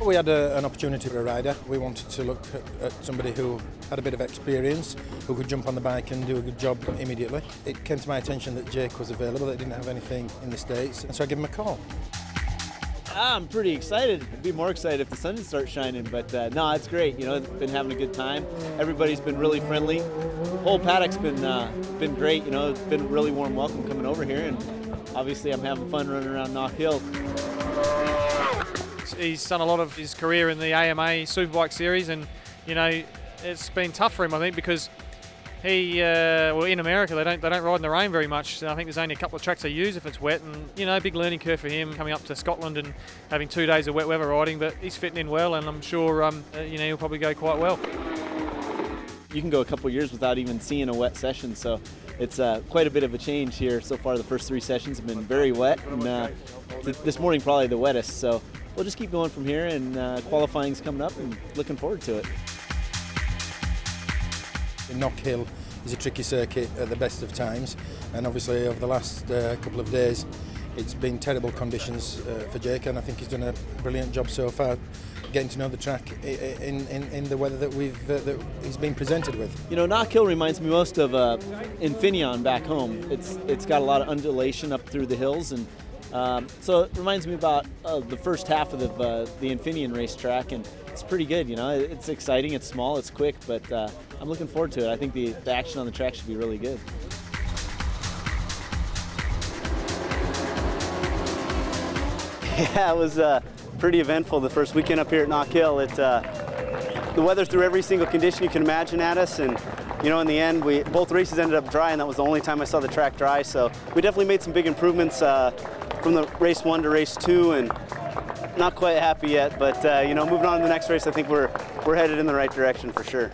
We had an opportunity for a rider. We wanted to look at somebody who had a bit of experience, who could jump on the bike and do a good job immediately. It came to my attention that Jake was available, they didn't have anything in the States, and so I gave him a call. I'm pretty excited. I'd be more excited if the sun didn't start shining, but no, it's great. You know, it's been having a good time. Everybody's been really friendly. Whole paddock's been great. You know, it's been a really warm welcome coming over here, and obviously I'm having fun running around Knock Hill. He's done a lot of his career in the AMA Superbike series, and you know, it's been tough for him, I think, because he, well, in America they don't ride in the rain very much. So I think there's only a couple of tracks they use if it's wet, and you know, big learning curve for him coming up to Scotland and having 2 days of wet weather riding. But he's fitting in well, and I'm sure you know, he'll probably go quite well. You can go a couple of years without even seeing a wet session, so it's quite a bit of a change here. So far, the first 3 sessions have been very wet, and this morning probably the wettest. So we'll just keep going from here, and qualifying's coming up, and looking forward to it. Knock Hill is a tricky circuit at the best of times, and obviously over the last couple of days it's been terrible conditions for Jake, and I think he's done a brilliant job so far getting to know the track in the weather that he's been presented with. You know, Knock Hill reminds me most of Infineon back home. It's got a lot of undulation up through the hills, and so it reminds me about the first half of the Infineon racetrack, and it's pretty good. You know, it's exciting, it's small, it's quick, but I'm looking forward to it. I think the action on the track should be really good. Yeah, it was pretty eventful the first weekend up here at Knock Hill. The weather threw every single condition you can imagine at us, and you know, in the end, both races ended up dry, and that was the only time I saw the track dry. So we definitely made some big improvements from the race 1 to race 2, and not quite happy yet. But you know, moving on to the next race, I think we're headed in the right direction for sure.